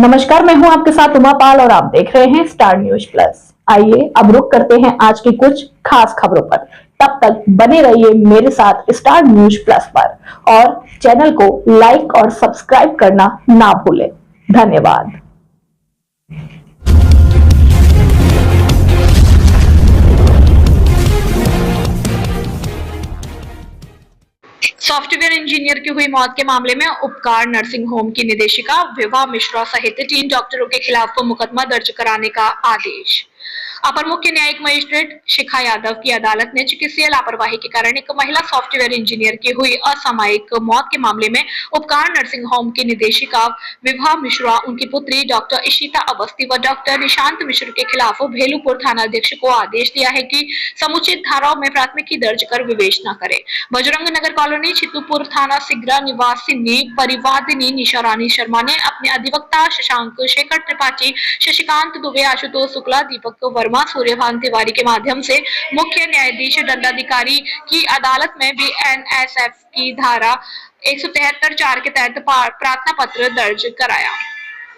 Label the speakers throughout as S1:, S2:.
S1: नमस्कार, मैं हूं आपके साथ उमा पाल और आप देख रहे हैं स्टार न्यूज प्लस। आइए अब रुक करते हैं आज की कुछ खास खबरों पर। तब तक बने रहिए मेरे साथ स्टार न्यूज प्लस पर और चैनल को लाइक और सब्सक्राइब करना ना भूलें। धन्यवाद।
S2: सॉफ्टवेयर इंजीनियर की हुई मौत के मामले में उपकार नर्सिंग होम की निदेशिका विभा मिश्रा सहित 3 डॉक्टरों के खिलाफ मुकदमा दर्ज कराने का आदेश। अपर मुख्य न्यायिक मजिस्ट्रेट शिखा यादव की अदालत ने चिकित्सीय लापरवाही के कारण एक महिला सॉफ्टवेयर इंजीनियर की हुई असामयिक मौत के मामले में उपकार नर्सिंग होम की निदेशिका विभा मिश्रा, उनकी पुत्री डॉक्टर इशिता अवस्थी व डॉक्टर निशांत मिश्र के खिलाफ भेलूपुर थाना अध्यक्ष को आदेश दिया है कि समुचित धाराओं में प्राथमिकी दर्ज कर विवेचना करे। बजरंग नगर कॉलोनी छितुपुर थाना सिगरा निवासिनी परिवादिनी निशा रानी शर्मा ने अपने अधिवक्ता शशांक शेखर त्रिपाठी, शशिकांत दुबे, आशुतोष शुक्ला, दीपक वर्मा, सूर्यभान तिवारी के माध्यम से मुख्य न्यायाधीश दंडाधिकारी की अदालत में बीएनएसएफ की धारा 173(4) के तहत प्रार्थना पत्र दर्ज कराया,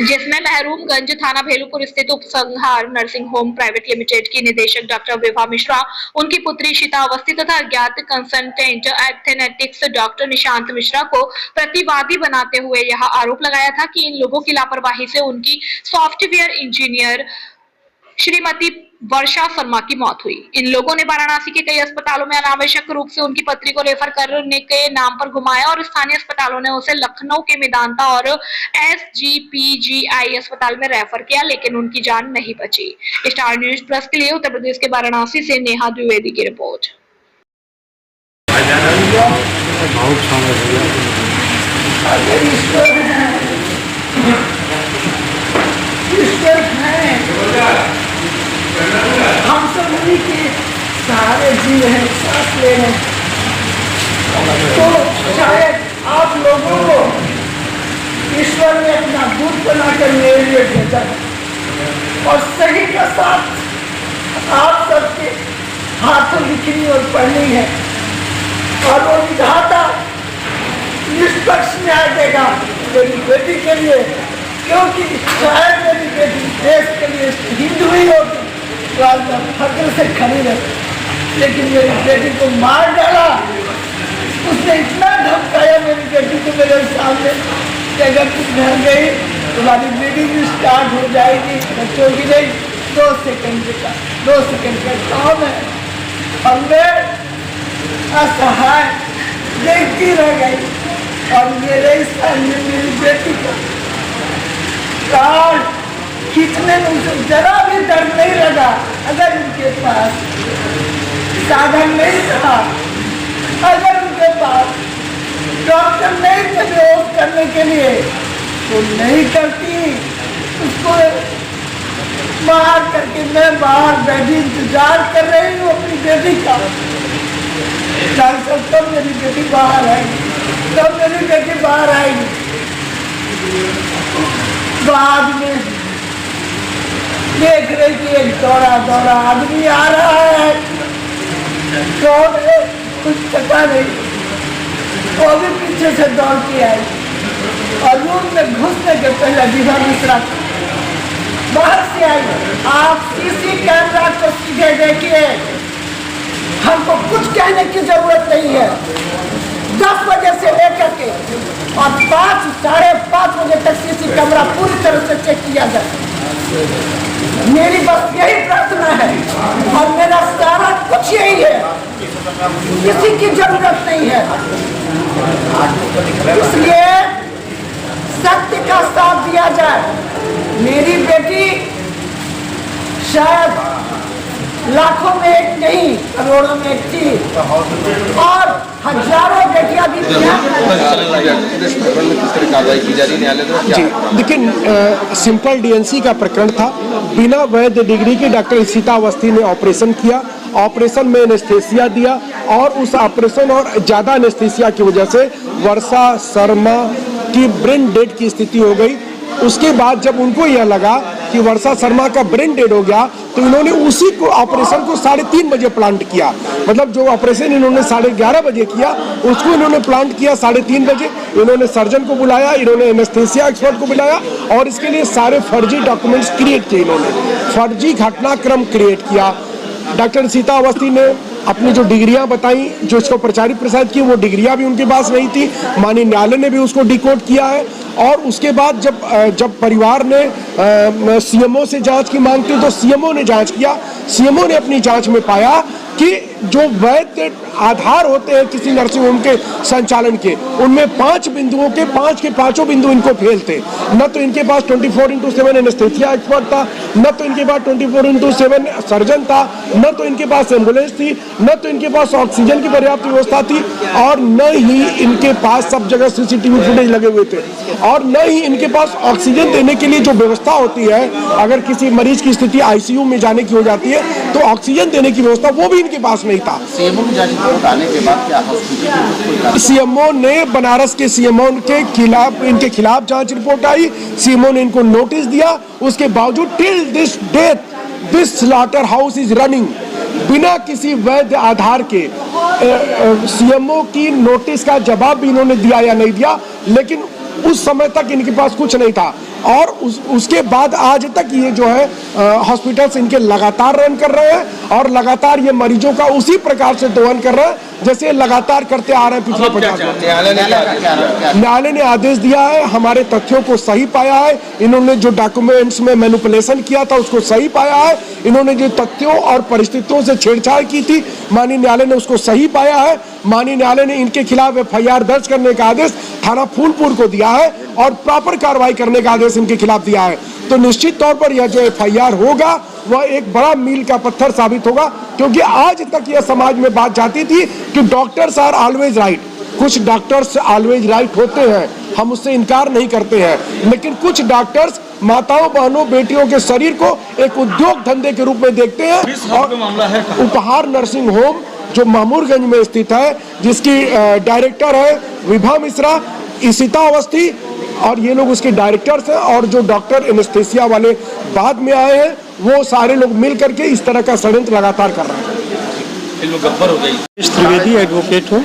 S2: जिसमें महरूमगंज थाना भेलूपुर स्थित उपसंहार नर्सिंग होम प्राइवेट लिमिटेड की निदेशक डॉक्टर विभा मिश्रा, उनकी पुत्री शीता अवस्थी तथा अज्ञात कंसल्टेंट एथेनेटिक्स डॉक्टर निशांत मिश्रा को प्रतिवादी बनाते हुए यह आरोप लगाया था कि इन लोगों की लापरवाही से उनकी सॉफ्टवेयर इंजीनियर श्रीमती वर्षा शर्मा की मौत हुई। इन लोगों ने वाराणसी के कई अस्पतालों में अनावश्यक रूप से उनकी पत्री को रेफर करने के नाम पर घुमाया और स्थानीय अस्पतालों ने उसे लखनऊ के मेदांता और एसजीपीजीआई अस्पताल में रेफर किया, लेकिन उनकी जान नहीं बची। स्टार न्यूज प्लस के लिए उत्तर प्रदेश के वाराणसी से नेहा द्विवेदी की रिपोर्ट।
S3: हम सब उन्हीं के सहारे जी हैं, सांस ले रहे हैं। तो शायद आप लोगों को ईश्वर ने अपना दूत बनाकर मेरे लिए भेजा और सही का साथ आप सबके हाथों लिखनी और पढ़नी है और वो विधाता निष्पक्ष न्याय देगा मेरी बेटी के लिए, क्योंकि शायद मेरी बेटी देश के लिए हिंदू ही होगी फक्र से खड़ी रहे, लेकिन मेरी बेटी को मार डाला। उसने इतना धमकाया मेरी बेटी को मेरे सामने कि अगर तुम घर गई तुम्हारी मीटिंग स्टार्ट हो जाएगी, बच्चों की नहीं 2 सेकंड का काम है। और मैं असहाय देखती रह गई और मेरे सामने मेरी बेटी का प्राण खींचने में उसे जरा भी दर्द नहीं लगा। अगर उनके पास साधन नहीं था, अगर उनके पास डॉक्टर नहीं थे बेहोश करने के लिए, तो नहीं करती। उसको बाहर करके मैं बाहर बैठी इंतजार कर रही हूँ अपनी बेटी का। तब मेरी बेटी बाहर आएगी, बाद में देख रही कि एक दौड़ा आदमी आ रहा है, कौन है कुछ पता नहीं, वो भी पीछे से दौड़ के आई और रूम में घुसने के पहले विभा मिश्रा बाहर से आई। आप सीसी कैमरा को सीधे देखिए, हमको कुछ कहने की जरूरत नहीं है। 10 बजे से लेकर के और 5 साढ़े 5 बजे तक सीसी कैमरा पूरी तरह से चेक किया जाए। मेरी बस यही प्रार्थना है और मेरा सारा कुछ यही है, किसी की जरूरत नहीं है। इसलिए सत्य का साथ दिया जाए। मेरी बेटी शायद लाखों में एक नहीं, करोड़ों में एक थी और हजारों बेटियां भी
S4: कार्रवाई की जा रही है।
S5: जी देखिए, सिंपल डीएनसी का प्रकरण था। बिना वैध डिग्री की डॉक्टर इशिता अवस्थी ने ऑपरेशन किया, ऑपरेशन में एनेस्थीसिया दिया और उस ऑपरेशन और ज़्यादा एनेस्थीसिया की वजह से वर्षा शर्मा की ब्रेन डेड की स्थिति हो गई। उसके बाद जब उनको यह लगा कि कि वर्षा शर्मा का ब्रेन डेड हो गया, तो इन्होंने उसी को ऑपरेशन को 3:30 बजे प्लांट किया। मतलब जो ऑपरेशन इन्होंने 11:30 बजे किया, उसको इन्होंने प्लांट किया 3:30 बजे। इन्होंने सर्जन को बुलाया, इन्होंने एनेस्थेसिया एक्सपर्ट को बुलाया और इसके लिए सारे फर्जी डॉक्यूमेंट्स क्रिएट किए। इन्होंने फर्जी घटनाक्रम क्रिएट किया। डॉक्टर सीता अवस्थी ने अपनी जो डिग्रियां बताई, जो इसको प्रचारित प्रसारित की, वो डिग्रियां भी उनके पास नहीं थी। माननीय न्यायालय ने भी उसको डिकोड किया है। और उसके बाद जब परिवार ने सीएमओ से जांच की मांग की, तो सीएमओ ने जांच किया। सीएमओ ने अपनी जांच में पाया कि जो वैध आधार होते हैं किसी नर्सिंग होम के संचालन के, उनमें 5 बिंदुओं के 5 के 5 बिंदु इनको फेल थे। न तो इनके पास 24/7 एनेस्थेसिया एक्सपर्ट था, न तो इनके पास 24/7 सर्जन था, न तो इनके पास एम्बुलेंस थी, न तो इनके पास ऑक्सीजन की पर्याप्त व्यवस्था थी, और न ही इनके पास सब जगह सीसीटीवी फुटेज लगे हुए थे, और न ही इनके पास ऑक्सीजन देने के लिए जो व्यवस्था होती है, अगर किसी मरीज की स्थिति आईसीयू में जाने की हो जाती है तो ऑक्सीजन देने की व्यवस्था वो भी इनके पास नहीं था।
S4: सीएमओ की जांच रिपोर्ट आने के बाद क्या हॉस्पिटल
S5: सीएमओ ने बनारस के सीएमओ के खिलाफ, इनके खिलाफ जांच रिपोर्ट आई। सीएमओ ने इनको नोटिस दिया। उसके बावजूद till this date this slaughter house is running. बिना किसी वैध आधार के सीएमओ की नोटिस का जवाब भी इन्होंने दिया या नहीं दिया, लेकिन उस समय तक इनके पास कुछ नहीं था। और उसके बाद आज तक ये जो है हॉस्पिटल्स इनके लगातार रन कर रहे हैं और लगातार ये मरीजों का उसी प्रकार से दोहन कर रहे हैं जैसे लगातार करते आ रहे हैं पिछले 50 वर्ष। न्यायालय ने आदेश दिया है, हमारे तथ्यों को सही पाया है। इन्होंने जो डॉक्यूमेंट्स में मैनिपुलेशन किया था उसको सही पाया है। इन्होंने जो तथ्यों और परिस्थितियों से छेड़छाड़ की थी, माननीय न्यायालय ने उसको सही पाया है। माननीय न्यायालय ने इनके खिलाफ एफआईआर दर्ज करने का आदेश थाना फूलपुर को दिया है और प्रॉपर कार्रवाई करने का आदेश इनके खिलाफ दिया है। तो निश्चित तौर पर यह जो एफआईआर होगा वह एक बड़ा मील का पत्थर साबित होगा, क्योंकि आज तक यह समाज में बात जाती थी कि डॉक्टर्स आर ऑलवेज राइट। कुछ डॉक्टर्स ऑलवेज राइट होते हैं, हम उससे इनकार नहीं करते हैं, लेकिन कुछ डॉक्टर्स माताओं, बहनों, बेटियों के शरीर को एक उद्योग धंधे के रूप में देखते हैं। और उपहार नर्सिंग होम जो मामूरगंज में स्थित है, जिसकी डायरेक्टर है विभा मिश्रा, इशिता अवस्थी, और ये लोग उसके डायरेक्टर्स हैं, और जो डॉक्टर एनेस्थेसिया वाले बाद में आए हैं, वो सारे लोग मिल करके इस तरह का षड्यंत्र लगातार कर रहे हैं।
S6: त्रिवेदी एडवोकेट हूँ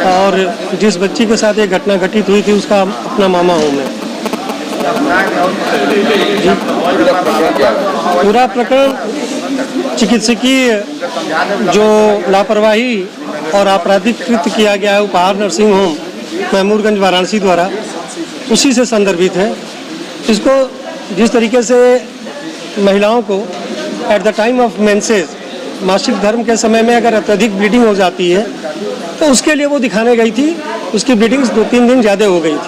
S6: और जिस बच्ची के साथ ये घटना घटित हुई थी उसका अपना मामा हूँ मैं। पूरा प्रकरण चिकित्सकीय जो लापरवाही और आपराधिक कृत्य किया गया है उपहार नर्सिंग होम महमूरगंज वाराणसी द्वारा, उसी से संदर्भित है। इसको जिस तरीके से महिलाओं को at the time of menses, मासिक धर्म के समय में अगर अत्यधिक ब्लीडिंग हो जाती है तो उसके लिए वो दिखाने गई थी। उसकी ब्लीडिंग 2-3 दिन ज़्यादा हो गई थी,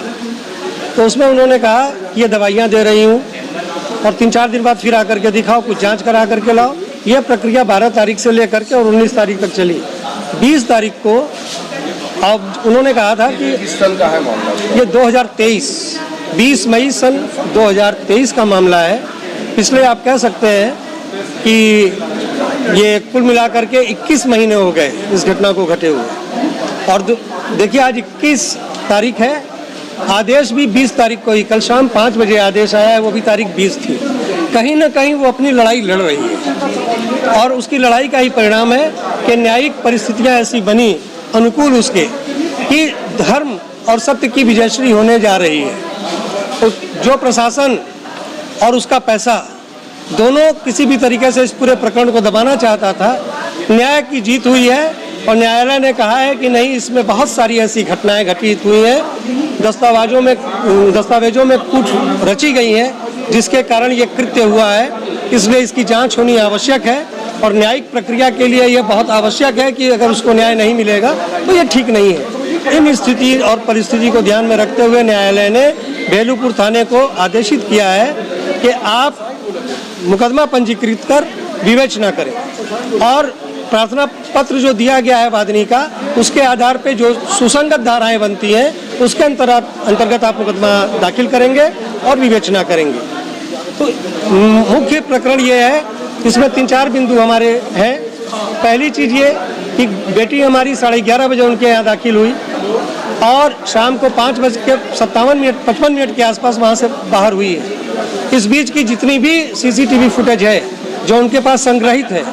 S6: तो उसमें उन्होंने कहा ये दवाइयाँ दे रही हूँ और 3-4 दिन बाद फिर आकर के दिखाओ, कुछ जांच करा करके लाओ। यह प्रक्रिया 12 तारीख से लेकर के और 19 तारीख तक चली। 20 तारीख को अब उन्होंने कहा था कि
S4: किस सन का है मामला?
S6: ये 2023 20 मई सन 2023 का मामला है। पिछले आप कह सकते हैं कि ये कुल मिलाकर के 21 महीने हो गए इस घटना को घटे हुए। और देखिए आज 21 तारीख है, आदेश भी 20 तारीख को ही, कल शाम 5 बजे आदेश आया है, वो भी तारीख 20 थी। कहीं ना कहीं वो अपनी लड़ाई लड़ रही है और उसकी लड़ाई का ही परिणाम है कि न्यायिक परिस्थितियां ऐसी बनी अनुकूल उसके कि धर्म और सत्य की विजयश्री होने जा रही है। तो जो प्रशासन और उसका पैसा दोनों किसी भी तरीके से इस पूरे प्रकरण को दबाना चाहता था, न्याय की जीत हुई है और न्यायालय ने कहा है कि नहीं, इसमें बहुत सारी ऐसी घटनाएं घटित हुई हैं, दस्तावेजों में कूट रची गई है जिसके कारण ये कृत्य हुआ है, इसलिए इसकी जांच होनी आवश्यक है। और न्यायिक प्रक्रिया के लिए यह बहुत आवश्यक है कि अगर उसको न्याय नहीं मिलेगा तो ये ठीक नहीं है। इन स्थिति और परिस्थिति को ध्यान में रखते हुए न्यायालय ने बेलूपुर थाने को आदेशित किया है कि आप मुकदमा पंजीकृत कर विवेचना करें और प्रार्थना पत्र जो दिया गया है वादनी का, उसके आधार पे जो सुसंगत धाराएं बनती हैं उसके अंतर्गत आप मुकदमा दाखिल करेंगे और विवेचना करेंगे। तो मुख्य प्रकरण ये है, इसमें 3-4 बिंदु हमारे हैं। पहली चीज़ ये कि बेटी हमारी 11:30 बजे उनके यहाँ दाखिल हुई और शाम को 5:55 के आसपास वहाँ से बाहर हुई है। इस बीच की जितनी भी सीसीटीवी फुटेज है जो उनके पास संग्रहित है,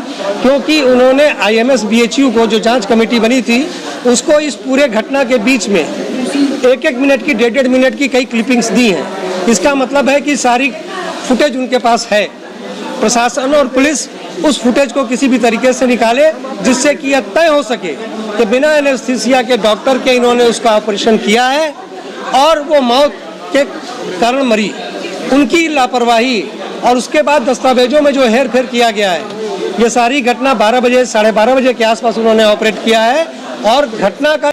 S6: क्योंकि उन्होंने IMS BHU को जो जांच कमेटी बनी थी उसको इस पूरे घटना के बीच में 1-1 मिनट की 1.5 मिनट की कई क्लिपिंग्स दी हैं। इसका मतलब है कि सारी फुटेज उनके पास है। प्रशासन और पुलिस उस फुटेज को किसी भी तरीके से निकाले जिससे कि यह तय हो सके कि बिना एनेस्थीसिया के डॉक्टर के इन्होंने उसका ऑपरेशन किया है और वो मौत के कारण मरी। उनकी लापरवाही और उसके बाद दस्तावेजों में जो हेर फेर किया गया है, ये सारी घटना 12 बजे 12:30 बजे के आसपास उन्होंने ऑपरेट किया है और घटना का